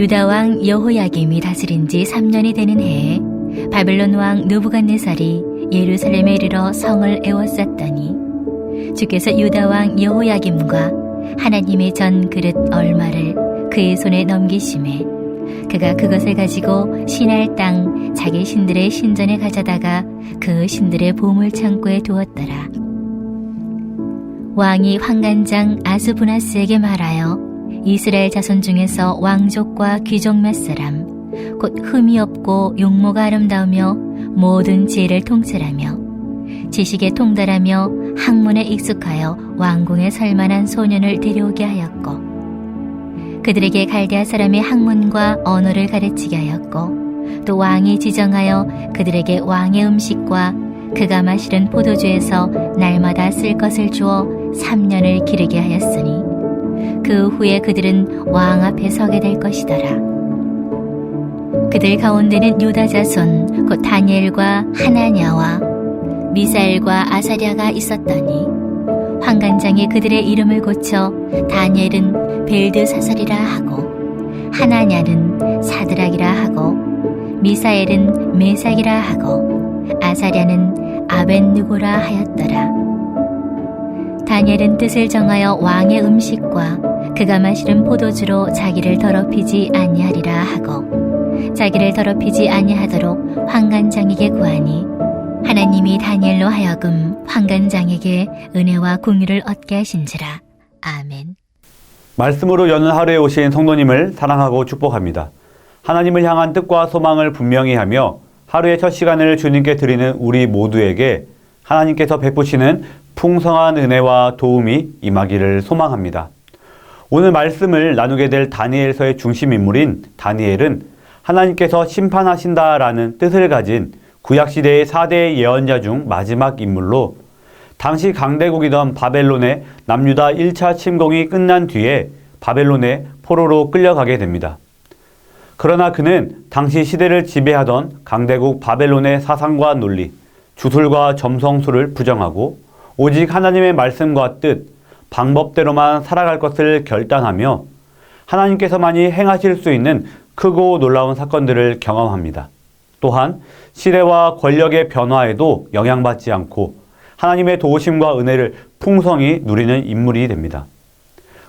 유다 왕 여호야김이 다스린 지 3년이 되는 해에 바벨론 왕 느부갓네살이 예루살렘에 이르러 성을 에워쌌더니 주께서 유다 왕 여호야김과 하나님의 전 그릇 얼마를 그의 손에 넘기심에 그가 그것을 가지고 시날 땅 자기 신들의 신전에 가져다가 그 신들의 보물창고에 두었더라. 왕이 환관장 아스부나스에게 말하여 이스라엘 자손 중에서 왕족과 귀족 몇 사람 곧 흠이 없고 용모가 아름다우며 모든 지혜를 통찰하며 지식에 통달하며 학문에 익숙하여 왕궁에 설만한 소년을 데려오게 하였고 그들에게 갈대아 사람의 학문과 언어를 가르치게 하였고 또 왕이 지정하여 그들에게 왕의 음식과 그가 마시는 포도주에서 날마다 쓸 것을 주어 3년을 기르게 하였으니 그 후에 그들은 왕 앞에 서게 될 것이더라. 그들 가운데는 유다 자손 곧 다니엘과 하나냐와 미사엘과 아사랴가 있었더니 환관장이 그들의 이름을 고쳐 다니엘은 벨드사살이라 하고 하나냐는 사드락이라 하고 미사엘은 메삭이라 하고 아사랴는 아벳느고라 하였더라. 다니엘은 뜻을 정하여 왕의 음식과 그가 마시는 포도주로 자기를 더럽히지 아니하리라 하고 자기를 더럽히지 아니하도록 환관장에게 구하니 하나님이 다니엘로 하여금 환관장에게 은혜와 공유를 얻게 하신지라. 아멘. 말씀으로 여는 하루에 오신 성도님을 사랑하고 축복합니다. 하나님을 향한 뜻과 소망을 분명히 하며 하루의 첫 시간을 주님께 드리는 우리 모두에게 하나님께서 베푸시는 풍성한 은혜와 도움이 임하기를 소망합니다. 오늘 말씀을 나누게 될 다니엘서의 중심 인물인 다니엘은 하나님께서 심판하신다라는 뜻을 가진 구약시대의 4대 예언자 중 마지막 인물로 당시 강대국이던 바벨론의 남유다 1차 침공이 끝난 뒤에 바벨론의 포로로 끌려가게 됩니다. 그러나 그는 당시 시대를 지배하던 강대국 바벨론의 사상과 논리, 주술과 점성술을 부정하고 오직 하나님의 말씀과 뜻, 방법대로만 살아갈 것을 결단하며 하나님께서만이 행하실 수 있는 크고 놀라운 사건들을 경험합니다. 또한 시대와 권력의 변화에도 영향받지 않고 하나님의 도우심과 은혜를 풍성히 누리는 인물이 됩니다.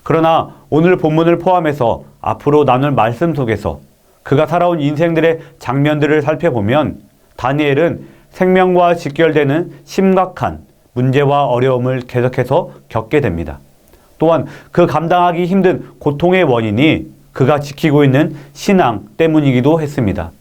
그러나 오늘 본문을 포함해서 앞으로 나눌 말씀 속에서 그가 살아온 인생들의 장면들을 살펴보면 다니엘은 생명과 직결되는 심각한 문제와 어려움을 계속해서 겪게 됩니다. 또한 그 감당하기 힘든 고통의 원인이 그가 지키고 있는 신앙 때문이기도 했습니다.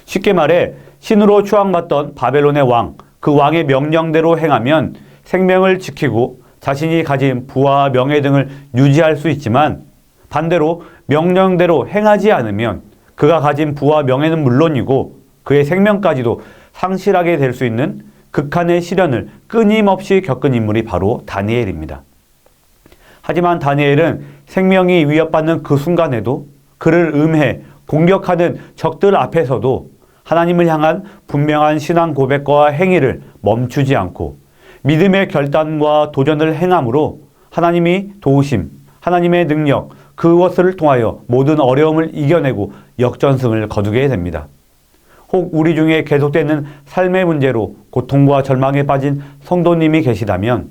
쉽게 말해 신으로 추앙받던 바벨론의 왕, 그 왕의 명령대로 행하면 생명을 지키고 자신이 가진 부와 명예 등을 유지할 수 있지만 반대로 명령대로 행하지 않으면 그가 가진 부와 명예는 물론이고 그의 생명까지도 상실하게 될 수 있는 극한의 시련을 끊임없이 겪은 인물이 바로 다니엘입니다. 하지만 다니엘은 생명이 위협받는 그 순간에도 그를 음해 공격하는 적들 앞에서도 하나님을 향한 분명한 신앙 고백과 행위를 멈추지 않고 믿음의 결단과 도전을 행함으로 하나님이 도우심, 하나님의 능력, 그것을 통하여 모든 어려움을 이겨내고 역전승을 거두게 됩니다. 혹 우리 중에 계속되는 삶의 문제로 고통과 절망에 빠진 성도님이 계시다면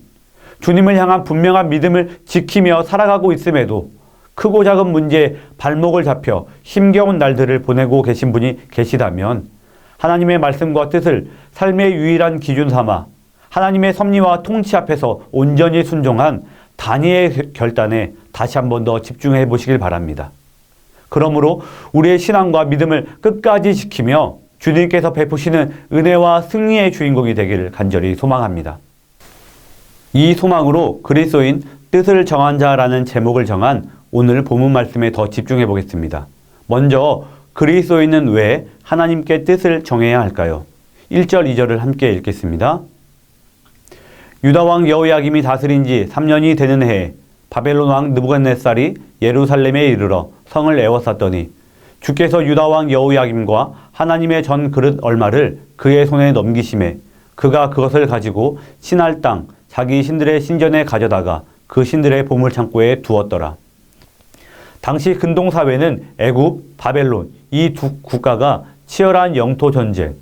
주님을 향한 분명한 믿음을 지키며 살아가고 있음에도 크고 작은 문제에 발목을 잡혀 힘겨운 날들을 보내고 계신 분이 계시다면 하나님의 말씀과 뜻을 삶의 유일한 기준 삼아 하나님의 섭리와 통치 앞에서 온전히 순종한 다니엘의 결단에 다시 한 번 더 집중해 보시길 바랍니다. 그러므로 우리의 신앙과 믿음을 끝까지 지키며 주님께서 베푸시는 은혜와 승리의 주인공이 되기를 간절히 소망합니다. 이 소망으로 그리스도인 뜻을 정한 자라는 제목을 정한 오늘 본문 말씀에 더 집중해 보겠습니다. 먼저 그리스도인은 왜 하나님께 뜻을 정해야 할까요? 1절, 2절을 함께 읽겠습니다. 유다 왕 여호야김이 다스린 지 3년이 되는 해에 바벨론 왕 느부갓네살이 예루살렘에 이르러 성을 에워쌌더니 주께서 유다 왕 여호야김과 하나님의 전 그릇 얼마를 그의 손에 넘기심에 그가 그것을 가지고 신할 땅 자기 신들의 신전에 가져다가 그 신들의 보물창고에 두었더라. 당시 근동사회는 애굽, 바벨론 이 두 국가가 치열한 영토 전쟁,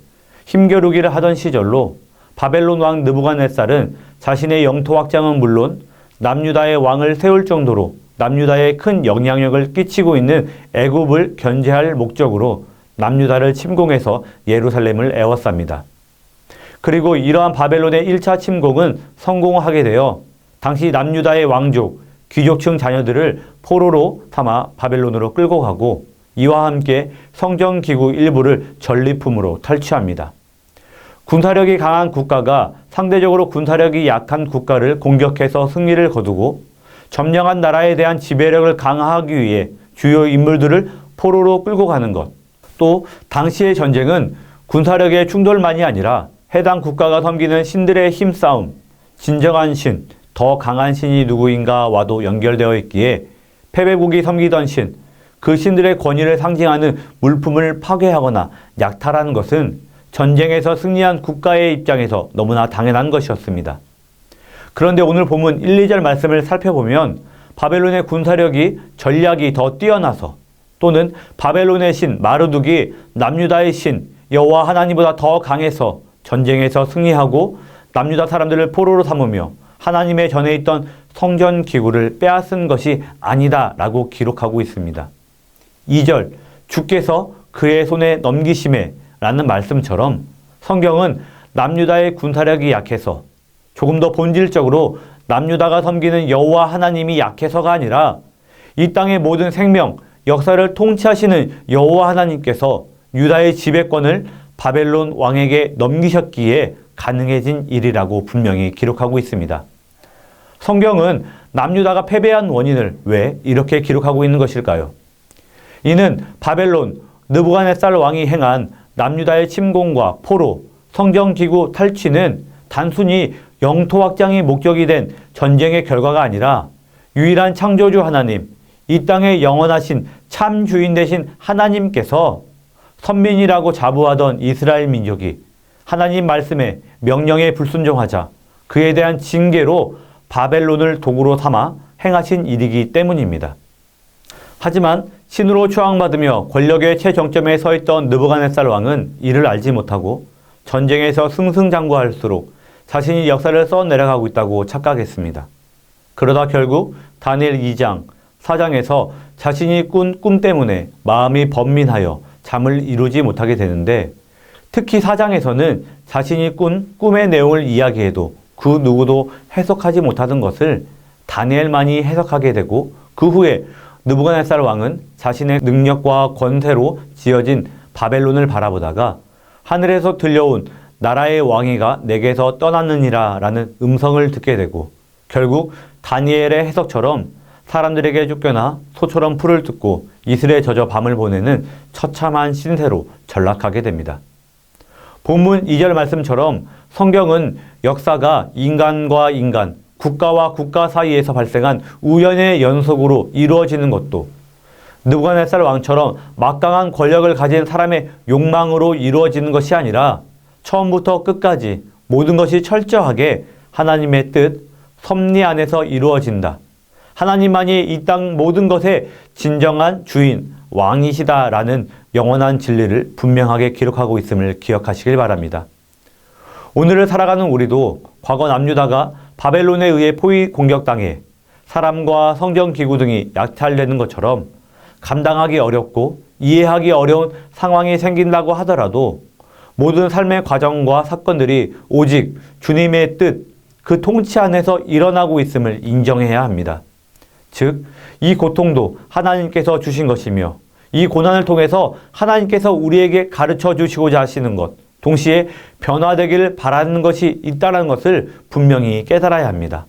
힘겨루기를 하던 시절로 바벨론 왕 느부갓네살은 자신의 영토 확장은 물론 남유다의 왕을 세울 정도로 남유다에 큰 영향력을 끼치고 있는 애굽을 견제할 목적으로 남유다를 침공해서 예루살렘을 에워쌉니다. 그리고 이러한 바벨론의 1차 침공은 성공하게 되어 당시 남유다의 왕족, 귀족층 자녀들을 포로로 삼아 바벨론으로 끌고 가고 이와 함께 성전기구 일부를 전리품으로 탈취합니다. 군사력이 강한 국가가 상대적으로 군사력이 약한 국가를 공격해서 승리를 거두고 점령한 나라에 대한 지배력을 강화하기 위해 주요 인물들을 포로로 끌고 가는 것. 또 당시의 전쟁은 군사력의 충돌만이 아니라 해당 국가가 섬기는 신들의 힘싸움, 진정한 신, 더 강한 신이 누구인가와도 연결되어 있기에 패배국이 섬기던 신, 그 신들의 권위를 상징하는 물품을 파괴하거나 약탈하는 것은 전쟁에서 승리한 국가의 입장에서 너무나 당연한 것이었습니다. 그런데 오늘 본문 1, 2절 말씀을 살펴보면 바벨론의 군사력이 전략이 더 뛰어나서 또는 바벨론의 신 마르둑이 남유다의 신 여호와 하나님보다 더 강해서 전쟁에서 승리하고 남유다 사람들을 포로로 삼으며 하나님의 전에 있던 성전 기구를 빼앗은 것이 아니다라고 기록하고 있습니다. 2절 주께서 그의 손에 넘기심에 라는 말씀처럼 성경은 남유다의 군사력이 약해서 조금 더 본질적으로 남유다가 섬기는 여호와 하나님이 약해서가 아니라 이 땅의 모든 생명, 역사를 통치하시는 여호와 하나님께서 유다의 지배권을 바벨론 왕에게 넘기셨기에 가능해진 일이라고 분명히 기록하고 있습니다. 성경은 남유다가 패배한 원인을 왜 이렇게 기록하고 있는 것일까요? 이는 바벨론 느부갓네살 왕이 행한 남유다의 침공과 포로, 성전기구 탈취는 단순히 영토 확장이 목적이 된 전쟁의 결과가 아니라 유일한 창조주 하나님, 이 땅의 영원하신 참 주인 되신 하나님께서 선민이라고 자부하던 이스라엘 민족이 하나님 말씀에 명령에 불순종하자 그에 대한 징계로 바벨론을 도구로 삼아 행하신 일이기 때문입니다. 하지만 신으로 추앙받으며 권력의 최정점에 서 있던 느부갓네살 왕은 이를 알지 못하고 전쟁에서 승승장구할수록 자신이 역사를 써내려가고 있다고 착각했습니다. 그러다 결국 다니엘 2장, 4장에서 자신이 꾼 꿈 때문에 마음이 번민하여 잠을 이루지 못하게 되는데, 특히 4장에서는 자신이 꾼 꿈의 내용을 이야기해도 그 누구도 해석하지 못하던 것을 다니엘만이 해석하게 되고, 그 후에 느부갓네살 왕은 자신의 능력과 권세로 지어진 바벨론을 바라보다가 하늘에서 들려온 나라의 왕위가 내게서 떠났느니라 라는 음성을 듣게 되고, 결국 다니엘의 해석처럼 사람들에게 쫓겨나 소처럼 풀을 뜯고 이슬에 젖어 밤을 보내는 처참한 신세로 전락하게 됩니다. 본문 2절 말씀처럼 성경은 역사가 인간과 인간, 국가와 국가 사이에서 발생한 우연의 연속으로 이루어지는 것도, 느부갓네살 왕처럼 막강한 권력을 가진 사람의 욕망으로 이루어지는 것이 아니라 처음부터 끝까지 모든 것이 철저하게 하나님의 뜻, 섭리 안에서 이루어진다. 하나님만이 이 땅 모든 것의 진정한 주인, 왕이시다라는 영원한 진리를 분명하게 기록하고 있음을 기억하시길 바랍니다. 오늘을 살아가는 우리도 과거 남유다가 바벨론에 의해 포위 공격당해 사람과 성전기구 등이 약탈되는 것처럼 감당하기 어렵고 이해하기 어려운 상황이 생긴다고 하더라도 모든 삶의 과정과 사건들이 오직 주님의 뜻, 그 통치 안에서 일어나고 있음을 인정해야 합니다. 즉, 이 고통도 하나님께서 주신 것이며 이 고난을 통해서 하나님께서 우리에게 가르쳐 주시고자 하시는 것, 동시에 변화되기를 바라는 것이 있다는 것을 분명히 깨달아야 합니다.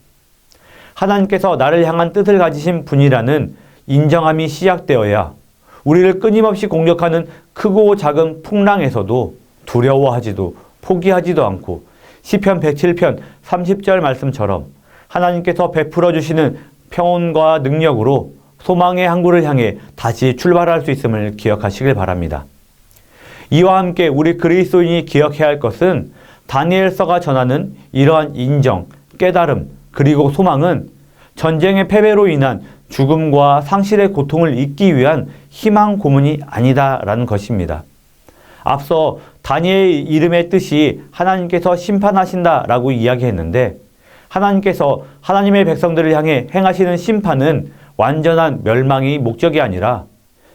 하나님께서 나를 향한 뜻을 가지신 분이라는 인정함이 시작되어야 우리를 끊임없이 공격하는 크고 작은 풍랑에서도 두려워하지도 포기하지도 않고 시편 107편 30절 말씀처럼 하나님께서 베풀어 주시는 평온과 능력으로 소망의 항구를 향해 다시 출발할 수 있음을 기억하시길 바랍니다. 이와 함께 우리 그리스도인이 기억해야 할 것은 다니엘서가 전하는 이러한 인정, 깨달음, 그리고 소망은 전쟁의 패배로 인한 죽음과 상실의 고통을 잊기 위한 희망 고문이 아니다라는 것입니다. 앞서 다니엘의 이름의 뜻이 하나님께서 심판하신다라고 이야기했는데, 하나님께서 하나님의 백성들을 향해 행하시는 심판은 완전한 멸망이 목적이 아니라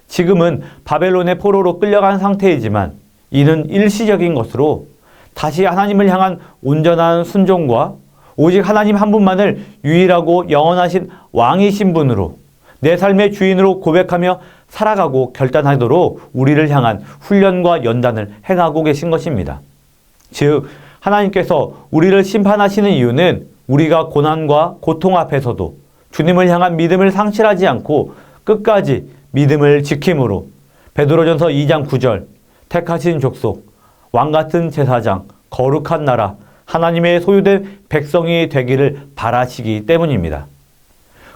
지금은 바벨론의 포로로 끌려간 상태이지만 이는 일시적인 것으로 다시 하나님을 향한 온전한 순종과 오직 하나님 한 분만을 유일하고 영원하신 왕이신 분으로 내 삶의 주인으로 고백하며 살아가고 결단하도록 우리를 향한 훈련과 연단을 행하고 계신 것입니다. 즉, 하나님께서 우리를 심판하시는 이유는 우리가 고난과 고통 앞에서도 주님을 향한 믿음을 상실하지 않고 끝까지 믿음을 지킴으로 베드로전서 2장 9절 택하신 족속, 왕같은 제사장, 거룩한 나라, 하나님의 소유된 백성이 되기를 바라시기 때문입니다.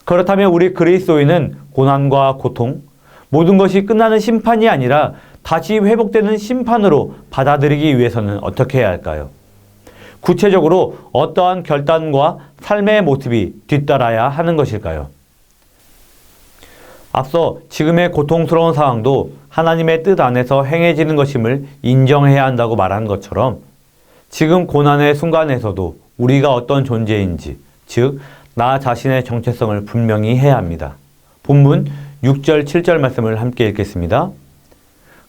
그렇다면 우리 그리스도인은 고난과 고통, 모든 것이 끝나는 심판이 아니라 다시 회복되는 심판으로 받아들이기 위해서는 어떻게 해야 할까요? 구체적으로 어떠한 결단과 삶의 모습이 뒤따라야 하는 것일까요? 앞서 지금의 고통스러운 상황도 하나님의 뜻 안에서 행해지는 것임을 인정해야 한다고 말한 것처럼 지금 고난의 순간에서도 우리가 어떤 존재인지, 즉 나 자신의 정체성을 분명히 해야 합니다. 본문 6절 7절 말씀을 함께 읽겠습니다.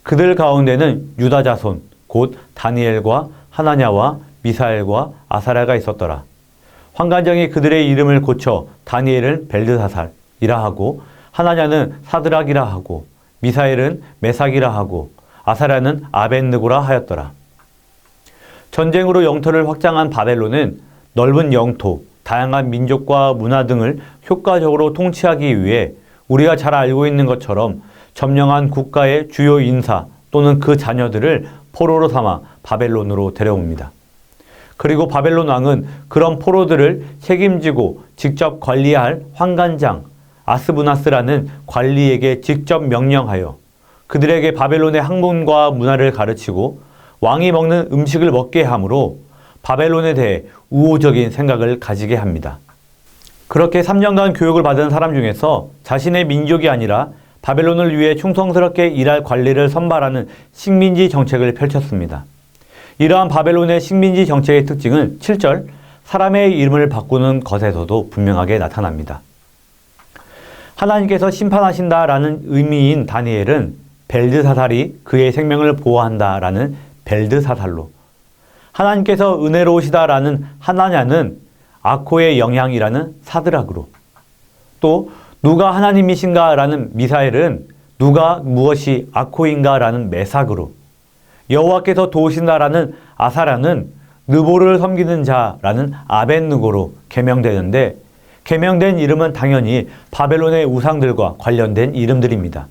그들 가운데는 유다 자손 곧 다니엘과 하나냐와 미사엘과 아사랴가 있었더라. 환관장이 그들의 이름을 고쳐 다니엘을 벨드사살이라 하고 하나냐는 사드락이라 하고 미사엘은 메삭이라 하고 아사랴는 아벳느고라 하였더라. 전쟁으로 영토를 확장한 바벨론은 넓은 영토, 다양한 민족과 문화 등을 효과적으로 통치하기 위해 우리가 잘 알고 있는 것처럼 점령한 국가의 주요 인사 또는 그 자녀들을 포로로 삼아 바벨론으로 데려옵니다. 그리고 바벨론 왕은 그런 포로들을 책임지고 직접 관리할 환관장 아스부나스라는 관리에게 직접 명령하여 그들에게 바벨론의 학문과 문화를 가르치고 왕이 먹는 음식을 먹게 하므로 바벨론에 대해 우호적인 생각을 가지게 합니다. 그렇게 3년간 교육을 받은 사람 중에서 자신의 민족이 아니라 바벨론을 위해 충성스럽게 일할 관리를 선발하는 식민지 정책을 펼쳤습니다. 이러한 바벨론의 식민지 정책의 특징은 7절 사람의 이름을 바꾸는 것에서도 분명하게 나타납니다. 하나님께서 심판하신다라는 의미인 다니엘은 벨드사살이 그의 생명을 보호한다라는 벨드사살로, 하나님께서 은혜로우시다라는 하나냐는 아코의 영향이라는 사드락으로, 또 누가 하나님이신가라는 미사엘은 누가 무엇이 아코인가라는 메삭으로, 여호와께서 도우신다라는 아사랴는 느보를 섬기는 자라는 아벳느고로 계명되는데, 계명된 이름은 당연히 바벨론의 우상들과 관련된 이름들입니다.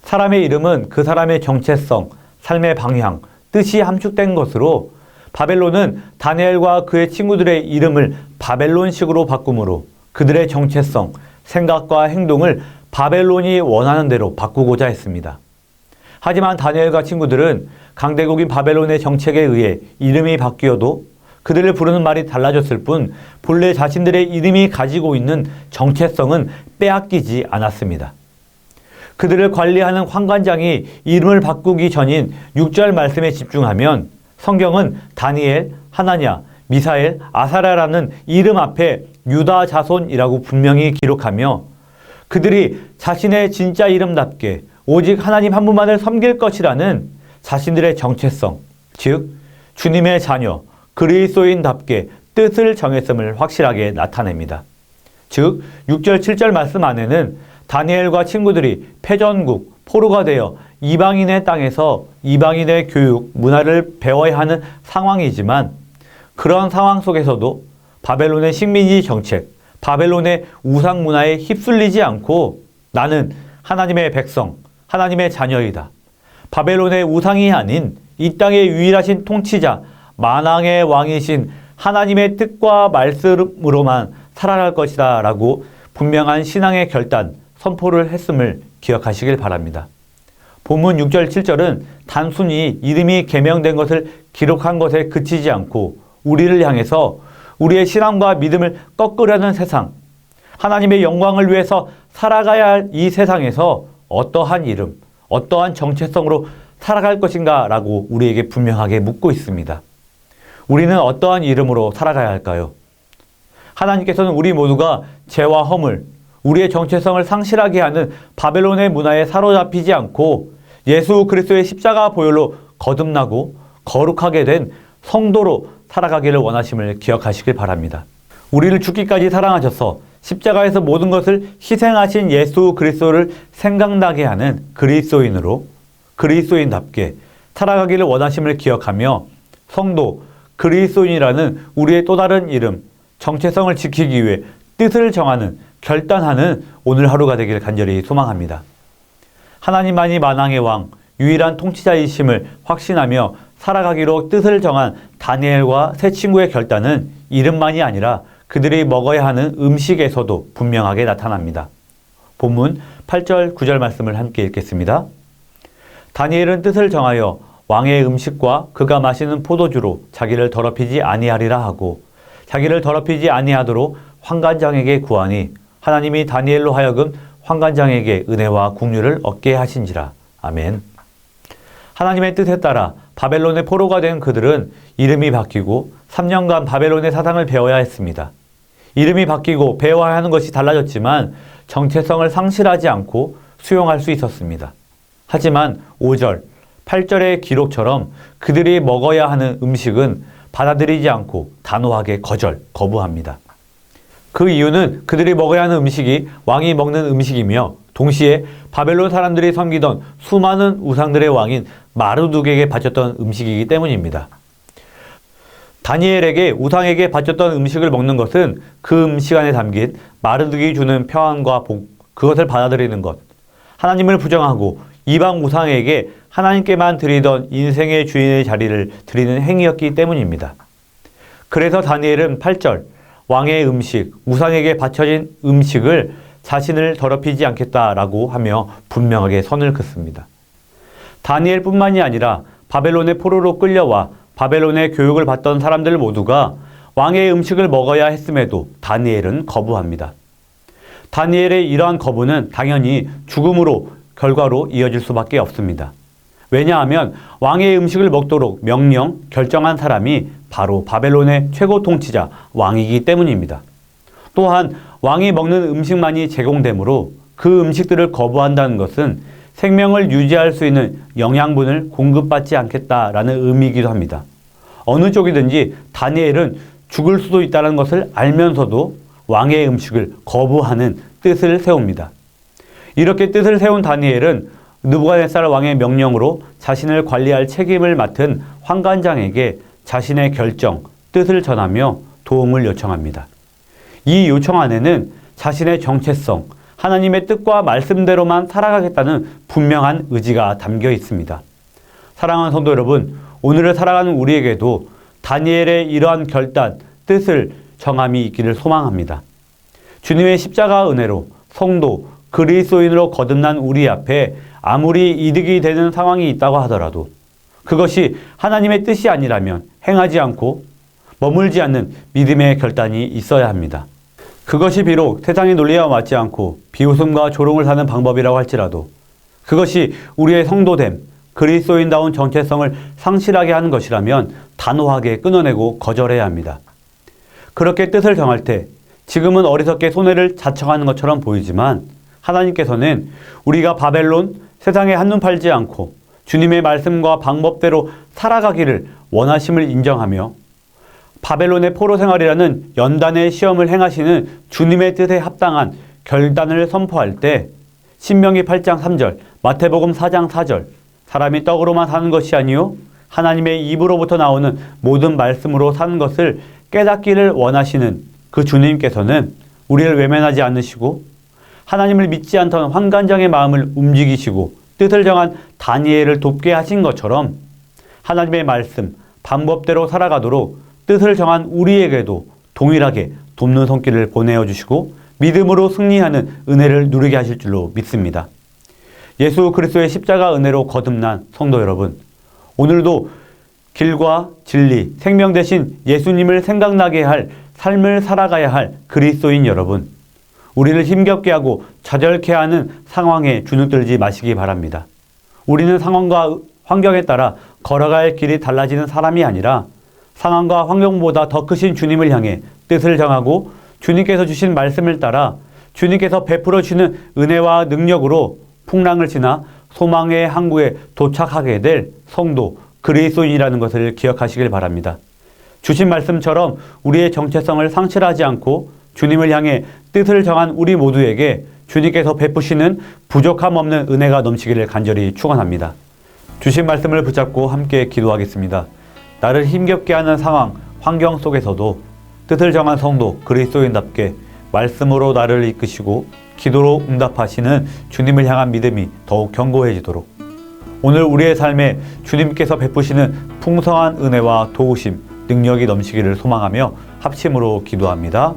사람의 이름은 그 사람의 정체성, 삶의 방향, 뜻이 함축된 것으로 바벨론은 다니엘과 그의 친구들의 이름을 바벨론식으로 바꾸므로 그들의 정체성, 생각과 행동을 바벨론이 원하는 대로 바꾸고자 했습니다. 하지만 다니엘과 친구들은 강대국인 바벨론의 정책에 의해 이름이 바뀌어도 그들을 부르는 말이 달라졌을 뿐 본래 자신들의 이름이 가지고 있는 정체성은 빼앗기지 않았습니다. 그들을 관리하는 환관장이 이름을 바꾸기 전인 6절 말씀에 집중하면 성경은 다니엘, 하나냐, 미사엘, 아사랴라는 이름 앞에 유다 자손이라고 분명히 기록하며 그들이 자신의 진짜 이름답게 오직 하나님 한 분만을 섬길 것이라는 자신들의 정체성, 즉 주님의 자녀, 그리스도인답게 뜻을 정했음을 확실하게 나타냅니다. 즉 6절 7절 말씀 안에는 다니엘과 친구들이 패전국, 포로가 되어 이방인의 땅에서 이방인의 교육, 문화를 배워야 하는 상황이지만 그런 상황 속에서도 바벨론의 식민지 정책, 바벨론의 우상 문화에 휩쓸리지 않고 나는 하나님의 백성, 하나님의 자녀이다. 바벨론의 우상이 아닌 이 땅의 유일하신 통치자, 만왕의 왕이신 하나님의 뜻과 말씀으로만 살아갈 것이다 라고 분명한 신앙의 결단, 선포를 했음을 기억하시길 바랍니다. 본문 6절 7절은 단순히 이름이 계명된 것을 기록한 것에 그치지 않고 우리를 향해서 우리의 신앙과 믿음을 꺾으려는 세상, 하나님의 영광을 위해서 살아가야 할 이 세상에서 어떠한 이름, 어떠한 정체성으로 살아갈 것인가 라고 우리에게 분명하게 묻고 있습니다. 우리는 어떠한 이름으로 살아가야 할까요? 하나님께서는 우리 모두가 죄와 허물, 우리의 정체성을 상실하게 하는 바벨론의 문화에 사로잡히지 않고 예수 그리스도의 십자가 보혈로 거듭나고 거룩하게 된 성도로 살아가기를 원하심을 기억하시길 바랍니다. 우리를 죽기까지 사랑하셔서 십자가에서 모든 것을 희생하신 예수 그리스도를 생각나게 하는 그리스도인으로 그리스도인답게 살아가기를 원하심을 기억하며 성도, 그리스도인이라는 우리의 또 다른 이름, 정체성을 지키기 위해 뜻을 정하는, 결단하는 오늘 하루가 되기를 간절히 소망합니다. 하나님만이 만왕의 왕, 유일한 통치자이심을 확신하며 살아가기로 뜻을 정한 다니엘과 세 친구의 결단은 이름만이 아니라 그들이 먹어야 하는 음식에서도 분명하게 나타납니다. 본문 8절, 9절 말씀을 함께 읽겠습니다. 다니엘은 뜻을 정하여 왕의 음식과 그가 마시는 포도주로 자기를 더럽히지 아니하리라 하고 자기를 더럽히지 아니하도록 환관장에게 구하니 하나님이 다니엘로 하여금 환관장에게 은혜와 국류를 얻게 하신지라. 아멘. 하나님의 뜻에 따라 바벨론의 포로가 된 그들은 이름이 바뀌고 3년간 바벨론의 사상을 배워야 했습니다. 이름이 바뀌고 배워야 하는 것이 달라졌지만 정체성을 상실하지 않고 수용할 수 있었습니다. 하지만 5절, 8절의 기록처럼 그들이 먹어야 하는 음식은 받아들이지 않고 단호하게 거부합니다. 그 이유는 그들이 먹어야 하는 음식이 왕이 먹는 음식이며 동시에 바벨론 사람들이 섬기던 수많은 우상들의 왕인 마르둑에게 바쳤던 음식이기 때문입니다. 다니엘에게 우상에게 바쳤던 음식을 먹는 것은 그 음식 안에 담긴 마르둑이 주는 평안과 복, 그것을 받아들이는 것, 하나님을 부정하고 이방 우상에게 하나님께만 드리던 인생의 주인의 자리를 드리는 행위였기 때문입니다. 그래서 다니엘은 8절 왕의 음식, 우상에게 바쳐진 음식을 자신을 더럽히지 않겠다라고 하며 분명하게 선을 긋습니다. 다니엘뿐만이 아니라 바벨론의 포로로 끌려와 바벨론의 교육을 받던 사람들 모두가 왕의 음식을 먹어야 했음에도 다니엘은 거부합니다. 다니엘의 이러한 거부는 당연히 죽음으로 결과로 이어질 수밖에 없습니다. 왜냐하면 왕의 음식을 먹도록 명령, 결정한 사람이 바로 바벨론의 최고 통치자 왕이기 때문입니다. 또한 왕이 먹는 음식만이 제공되므로 그 음식들을 거부한다는 것은 생명을 유지할 수 있는 영양분을 공급받지 않겠다라는 의미이기도 합니다. 어느 쪽이든지 다니엘은 죽을 수도 있다는 것을 알면서도 왕의 음식을 거부하는 뜻을 세웁니다. 이렇게 뜻을 세운 다니엘은 느부갓네살 왕의 명령으로 자신을 관리할 책임을 맡은 환관장에게 자신의 결정, 뜻을 전하며 도움을 요청합니다. 이 요청 안에는 자신의 정체성, 하나님의 뜻과 말씀대로만 살아가겠다는 분명한 의지가 담겨 있습니다. 사랑하는 성도 여러분, 오늘을 살아가는 우리에게도 다니엘의 이러한 결단, 뜻을 정함이 있기를 소망합니다. 주님의 십자가 은혜로 성도, 그리스도인으로 거듭난 우리 앞에 아무리 이득이 되는 상황이 있다고 하더라도 그것이 하나님의 뜻이 아니라면 행하지 않고 머물지 않는 믿음의 결단이 있어야 합니다. 그것이 비록 세상의 논리와 맞지 않고 비웃음과 조롱을 사는 방법이라고 할지라도 그것이 우리의 성도됨, 그리스도인다운 정체성을 상실하게 하는 것이라면 단호하게 끊어내고 거절해야 합니다. 그렇게 뜻을 정할 때 지금은 어리석게 손해를 자청하는 것처럼 보이지만 하나님께서는 우리가 바벨론, 세상에 한눈 팔지 않고 주님의 말씀과 방법대로 살아가기를 원하심을 인정하며 바벨론의 포로 생활이라는 연단의 시험을 행하시는 주님의 뜻에 합당한 결단을 선포할 때 신명기 8장 3절, 마태복음 4장 4절 사람이 떡으로만 사는 것이 아니요 하나님의 입으로부터 나오는 모든 말씀으로 사는 것을 깨닫기를 원하시는 그 주님께서는 우리를 외면하지 않으시고 하나님을 믿지 않던 환관장의 마음을 움직이시고 뜻을 정한 다니엘을 돕게 하신 것처럼 하나님의 말씀, 방법대로 살아가도록 뜻을 정한 우리에게도 동일하게 돕는 손길을 보내어 주시고 믿음으로 승리하는 은혜를 누리게 하실 줄로 믿습니다. 예수 그리스도의 십자가 은혜로 거듭난 성도 여러분, 오늘도 길과 진리, 생명 대신 예수님을 생각나게 할 삶을 살아가야 할 그리스도인 여러분, 우리를 힘겹게 하고 좌절케 하는 상황에 주눅들지 마시기 바랍니다. 우리는 상황과 환경에 따라 걸어갈 길이 달라지는 사람이 아니라 상황과 환경보다 더 크신 주님을 향해 뜻을 정하고 주님께서 주신 말씀을 따라 주님께서 베풀어 주시는 은혜와 능력으로 풍랑을 지나 소망의 항구에 도착하게 될 성도, 그리스도인이라는 것을 기억하시길 바랍니다. 주신 말씀처럼 우리의 정체성을 상실하지 않고 주님을 향해 뜻을 정한 우리 모두에게 주님께서 베푸시는 부족함 없는 은혜가 넘치기를 간절히 축원합니다. 주신 말씀을 붙잡고 함께 기도하겠습니다. 나를 힘겹게 하는 상황, 환경 속에서도 뜻을 정한 성도, 그리스도인답게 말씀으로 나를 이끄시고 기도로 응답하시는 주님을 향한 믿음이 더욱 견고해지도록 오늘 우리의 삶에 주님께서 베푸시는 풍성한 은혜와 도우심, 능력이 넘치기를 소망하며 합심으로 기도합니다.